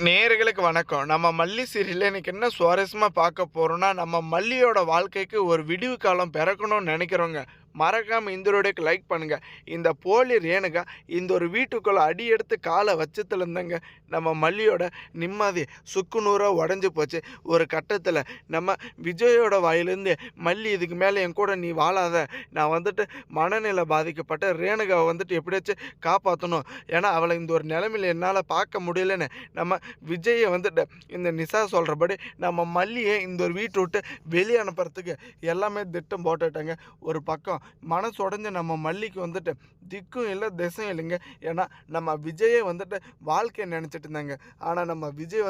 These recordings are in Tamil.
நேயர்களுக்கு வணக்கம். நம்ம மல்லி சீரியல்ல இன்னைக்கு என்ன சுவாரஸ்யமா பார்க்க போறோம்னா, நம்ம மல்லியோட வாழ்க்கைக்கு ஒரு விடிவு காலம் பிறக்கணும்னு நெனைக்கிறவங்க, மறக்காம இந்த வீடியோக்கு லைக் பண்ணுங்க. இந்த போலி ரேணுகா இந்த ஒரு வீட்டுக்குள்ள அடி எடுத்து கால வச்சதுலருந்துங்க நம்ம மல்லியோட நிம்மதி சுக்குநூறா உடைஞ்சு போச்சு. ஒரு கட்டத்துல நம்ம விஜயோட வாயிலேருந்து, "மல்லி இதுக்கு மேல என் கூட நீ வாழாத. நான் மனநிலை பாதிக்கப்பட்ட ரேணுகாவ எப்படியாச்சும் காப்பாத்தணும். ஏன்னா அவள இந்த ஒரு நிலைமையில என்னால பார்க்க முடியலன்னு" நம்ம விஜய இந்த நிஷா சொல்கிறபடி நம்ம மல்லியை இந்த ஒரு வீட்டை விட்டு வெளியே அனுப்புறதுக்கு எல்லாமே திட்டம் போட்டுட்டாங்க. ஒரு பக்கம் மனசு உடஞ்ச நம்ம மல்லிக்கு திக்கும் இல்லை திசையும் இல்லைங்க. ஏன்னா நம்ம விஜயை வாழ்க்கையை நினச்சிட்டு இருந்தாங்க. ஆனால் நம்ம விஜய்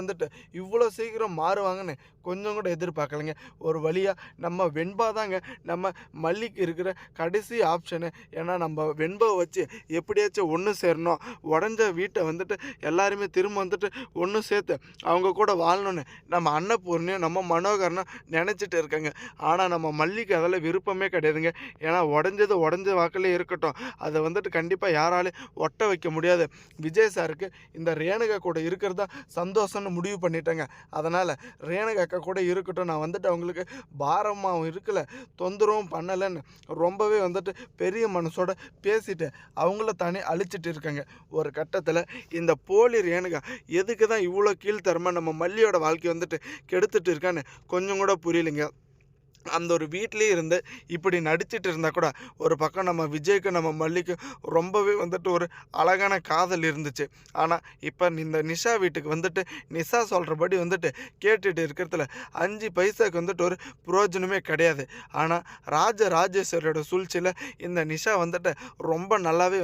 இவ்வளோ சீக்கிரம் மாறுவாங்கன்னு கொஞ்சம் கூட எதிர்பார்க்கலைங்க. ஒரு வழியாக நம்ம வெண்பா தாங்க நம்ம மல்லிக்கு இருக்கிற கடைசி ஆப்ஷனு. ஏன்னா நம்ம வெண்பாவை வச்சு எப்படியாச்சும் ஒன்று சேரணும், உடஞ்ச வீட்டை எல்லாருமே திரும்ப ஒன்று சேர்த்து அவங்க கூட வாழணும்னு நம்ம அன்னபூர்ணியும் நம்ம மனோகரனும் நினச்சிட்டு இருக்காங்க. ஆனால் நம்ம மல்லிக்கு அதில் விருப்பமே கிடையாதுங்க. ஏன்னா உடஞ்ச வாக்கிலே இருக்கட்டும், அதை கண்டிப்பாக யாராலையும் ஒட்ட வைக்க முடியாது. விஜய் சாருக்கு இந்த ரேணுகா கூட இருக்கிறதா சந்தோஷம்னு முடிவு பண்ணிட்டாங்க. அதனால் ரேணுகா அக்கா கூட இருக்கட்டும், நான் அவங்களுக்கு பாரமாகவும் இருக்கலை, தொந்தரவும் பண்ணலைன்னு ரொம்பவே பெரிய மனசோட பேசிட்டு அவங்கள தானே அழிச்சிட்டு இருக்காங்க. ஒரு கட்டத்தில் இந்த போலி ரேணுகா எதுக்கு தான் இவ்வளோ கீழ்த்தரமாக நம்ம மல்லியோட வாழ்க்கை கெடுத்துட்டு இருக்கான்னு கொஞ்சம் கூட புரியலைங்க. அந்த ஒரு வீட்லேயே இருந்து இப்படி நடிச்சிட்டு இருந்தால் கூட ஒரு பக்கம் நம்ம விஜய்க்கு நம்ம மல்லிக்கு ரொம்பவே ஒரு அழகான காதல் இருந்துச்சு. ஆனால் இப்போ இந்த நிஷா வீட்டுக்கு நிஷா சொல்கிறபடி கேட்டுட்டு இருக்கிறதுல 5 பைசாவுக்கு ஒரு புரோஜனமே கிடையாது. ஆனால் ராஜேஸ்வரியோட சூழ்ச்சியில் இந்த நிஷா ரொம்ப நல்லாவே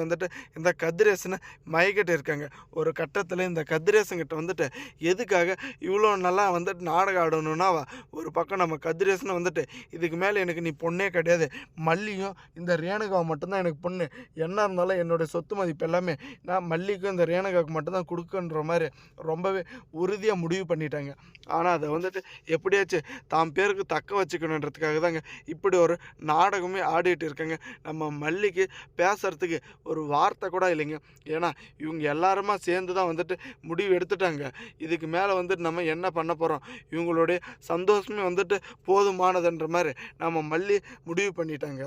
இந்த கதிரேசனை மயக்கிட்டு இருக்காங்க. ஒரு கட்டத்தில் இந்த கதிரேசன்கிட்ட எதுக்காக இவ்வளோ நல்லா நாடகம் ஆடணும்னா, ஒரு பக்கம் நம்ம கதிரேசனை இதுக்கு மேலே எனக்கு நீ பொண்ணே கிடையாது, மல்லியும் இந்த ரேணுகாவை மட்டும்தான் எனக்கு பொண்ணு, என்ன இருந்தாலும் என்னுடைய சொத்து மதிப்பு எல்லாமே நான் மல்லிக்கும் இந்த ரேணுகாவுக்கு மட்டும்தான் கொடுக்குன்ற மாதிரி ரொம்பவே உறுதியாக முடிவு பண்ணிட்டாங்க. ஆனால் அதை எப்படியாச்சும் தாம் பேருக்கு தக்க வச்சுக்கணுன்றதுக்காக தாங்க இப்படி ஒரு நாடகமே ஆடிட்டு இருக்காங்க. நம்ம மல்லிக்கு பேசுகிறதுக்கு ஒரு வார்த்தை கூட இல்லைங்க. ஏன்னா இவங்க எல்லாருமா சேர்ந்து தான் முடிவு எடுத்துட்டாங்க. இதுக்கு மேலே நம்ம என்ன பண்ண போகிறோம், இவங்களுடைய சந்தோஷமே போதுமானதுன்ற மாதிரி நம்ம மல்லி முடிவு பண்ணிட்டாங்க.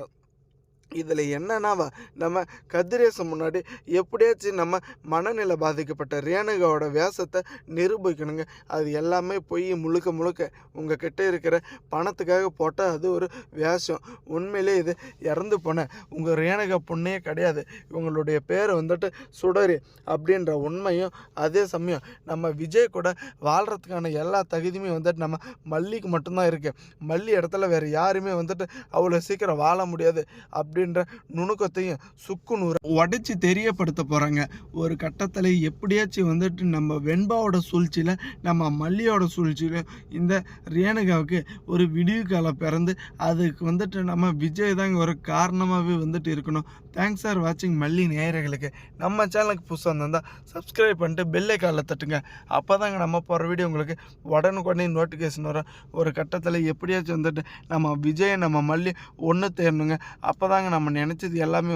இதில் என்னன்னாவா, நம்ம கதிரேசன் முன்னாடி எப்படியாச்சும் நம்ம மனநிலை பாதிக்கப்பட்ட ரேணுகாவோட வேஷத்தை நிரூபிக்கணுங்க. அது எல்லாமே போய் முழுக்க உங்கள் கிட்டே இருக்கிற பணத்துக்காக போட்டால் அது ஒரு வேஷம். உண்மையிலே இது இறந்து போன உங்கள் ரேணுகா பொண்ணே கிடையாது, இவங்களுடைய பேரை சுடரி அப்படின்ற உண்மையும், அதே சமயம் நம்ம விஜய் கூட வாழ்கிறதுக்கான எல்லா தகுதியுமே நம்ம மல்லிக்கு மட்டும்தான் இருக்குது. மல்லி இடத்துல வேறு யாருமே அவ்வளோ சீக்கிரம் வாழ முடியாது அப்படின்ற நுணுக்கத்தையும் சுக்குநூறு உடைச்சி தெரியப்படுத்த போகிறாங்க. ஒரு கட்டத்தில் எப்படியாச்சும் நம்ம வெண்பாவோட சூழ்ச்சியில் நம்ம மல்லியோட சூழ்ச்சியில் இந்த ரேணுகாவுக்கு ஒரு விடிவு காலம் பிறந்து அதுக்கு நம்ம விஜய் தாங்க ஒரு காரணமாகவே இருக்கணும். தேங்க்ஸ் ஃபார் வாட்சிங். மல்லி நேயர்களுக்கு நம்ம சேனலுக்கு புதுசாக இருந்தால் சப்ஸ்கிரைப் பண்ணிட்டு பெல்லை காலில் தட்டுங்க. அப்போ தாங்க நம்ம போகிற வீடியோ உங்களுக்கு உடனுக்குடனே நோட்டிஃபிகேஷன் வரும். ஒரு கட்டத்தில் எப்படியாச்சும் நம்ம விஜய் நம்ம மல்லி ஒன்று தேரணுங்க. அப்போ தாங்க நம்ம நினச்சது எல்லாமே